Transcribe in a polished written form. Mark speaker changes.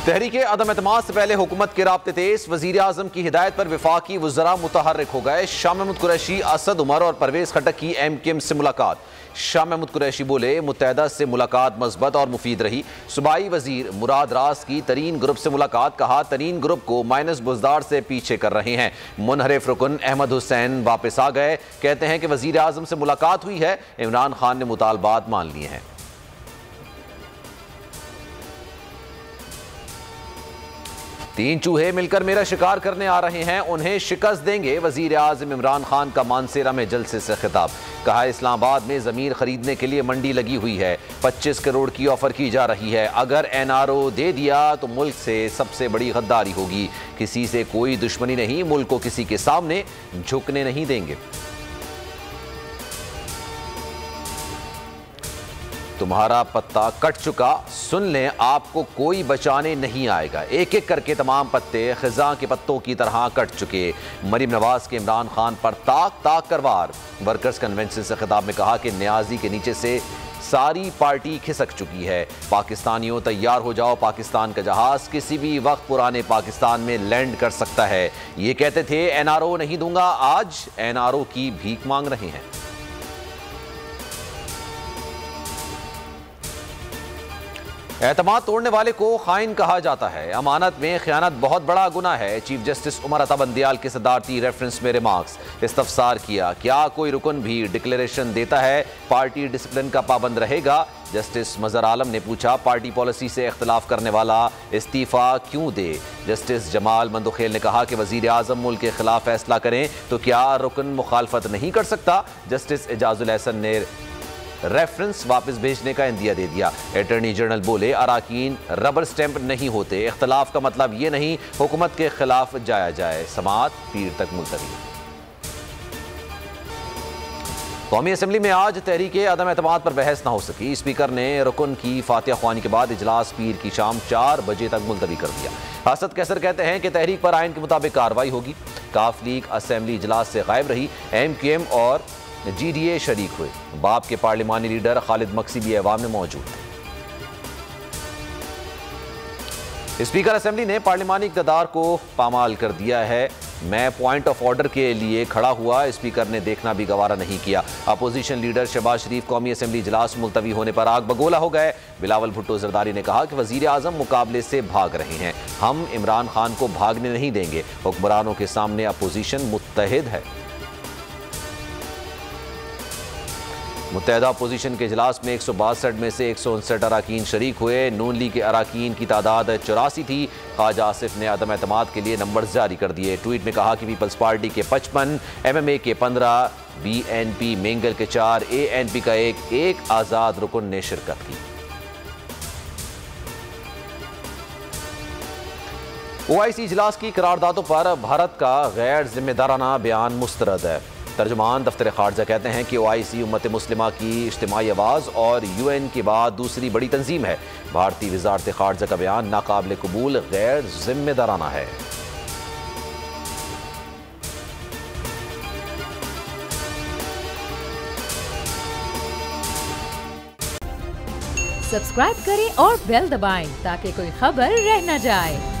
Speaker 1: तहरीक अदम एतमाद से पहले हुकूमत के राब्ते तेज, वजीर आजम की हिदायत पर वफाकी वज़रा मुतहर्रिक हो गए। शाह महमूद कुरैशी, असद उमर और परवेज खटक की MKM से मुलाकात। शाह महमूद कुरैशी बोले, मुत्तहदा से मुलाकात मस्बत और मुफीद रही। सूबाई वजीर मुराद रास की तरीन ग्रुप से मुलाकात, कहा तरीन ग्रुप को माइनस बुजदार से पीछे कर रहे हैं। मुनहरिफ रुकन अहमद हुसैन वापस आ गए, कहते हैं कि वजीर आजम से मुलाकात हुई है, इमरान खान ने मुतालबात मान लिए हैं। तीन चूहे मिलकर मेरा शिकार करने आ रहे हैं, उन्हें शिकस्त देंगे। वजीर आज़म इमरान खान का मानसेरा में जलसे से खिताब, कहा इस्लामाबाद में ज़मीन खरीदने के लिए मंडी लगी हुई है, 25 करोड़ की ऑफर की जा रही है। अगर NRO दे दिया तो मुल्क से सबसे बड़ी गद्दारी होगी। किसी से कोई दुश्मनी नहीं, मुल्क को किसी के सामने झुकने नहीं देंगे। तुम्हारा पत्ता कट चुका, सुन लें आपको कोई बचाने नहीं आएगा। एक एक करके तमाम पत्ते खिजा के पत्तों की तरह कट चुके। मरीम नवाज के इमरान खान पर ताक ताक कर वार। वर्कर्स कन्वेंशन से खिताब में कहा कि न्याजी के नीचे से सारी पार्टी खिसक चुकी है। पाकिस्तानियों तैयार हो जाओ, पाकिस्तान का जहाज किसी भी वक्त पुराने पाकिस्तान में लैंड कर सकता है। ये कहते थे NRO नहीं दूंगा, आज NRO की भीख मांग रहे हैं। एतमाद तोड़ने वाले को खाइन कहा जाता है। अमानत में खयानत बहुत बड़ा गुनाह है। चीफ जस्टिस उमर अता बंदियाल की सदारती रेफरेंस में रिमार्क्स। इस्तफसार किया, क्या कोई रुकन भी डिक्लेरेशन देता है पार्टी डिसिप्लिन का पाबंद रहेगा? जस्टिस मजहर आलम ने पूछा, पार्टी पॉलिसी से इख्तलाफ करने वाला इस्तीफा क्यों दे? जस्टिस जमाल मंदोखेल ने कहा कि वजीर आजम मुल्क के खिलाफ फैसला करें तो क्या रुकन मुखालफत नहीं कर सकता? जस्टिस एजाजुल एहसन ने रेफरेंस वापस भेजने का इंदिया दे दिया। अटॉर्नी जनरल बोले, अराकीन रबर स्टैंप नहीं होते, इख्तलाफ का मतलब ये नहीं हुकूमत के खिलाफ जाया जाए। समाअत पीर तक मुलतवी। कौमी असम्बली में आज तहरीक अदम एतमाद पर बहस न हो सकी। स्पीकर ने रुकन की फातिहा ख्वानी के बाद इजलास पीर की शाम 4 बजे तक मुलतवी कर दिया। असद कैसर कहते हैं कि तहरीक पर आइन के मुताबिक कार्रवाई होगी। काफ लीग असम्बली इजलास से गायब रही। MKM और GDA शरीक हुए। बाप के पार्लिमानी लीडर खालिद मक्सी भी अवाम में मौजूद थे। स्पीकर असेंबली ने पार्लिमानी इक़्तिदार को पामाल कर दिया है। मैं पॉइंट ऑफ ऑर्डर के लिए खड़ा हुआ, स्पीकर ने देखना भी गवारा नहीं किया। अपोजिशन लीडर शहबाज शरीफ कौमी असेंबली इजलास मुलतवी होने पर आग बगोला हो गए। बिलावल भुट्टो जरदारी ने कहा कि वजीर आजम मुकाबले से भाग रहे हैं, हम इमरान खान को भागने नहीं देंगे। हुक्मरानों के सामने अपोजिशन मुत्तहिद है। मुत्तहदा अपोजिशन के इजलास में 162 में से 159 अराकीन शरीक हुए। नून लीग के अराकीन की तादाद 84 थी। ख्वाजा आसिफ ने अदम एतमाद के लिए नंबर जारी कर दिए। ट्वीट में कहा कि पीपल्स पार्टी के 55, MMA के 15, BNP मेंगल के 4, ANP का एक आज़ाद रुकन ने शिरकत की। OIC इजलास की करारदादों पर भारत का गैर जिम्मेदाराना बयान मुस्तरद है। तर्जुमान दफ्तर खारजा कहते हैं कि OIC उम्मत मुस्लिमा की इज्तिमाई आवाज़ और UN के बाद दूसरी बड़ी तंजीम है। भारतीय वज़ारत खारजा का बयान नाकाबिल कबूल गैर जिम्मेदाराना है।
Speaker 2: सब्सक्राइब करें और बेल दबाएं ताकि कोई खबर रह न जाए।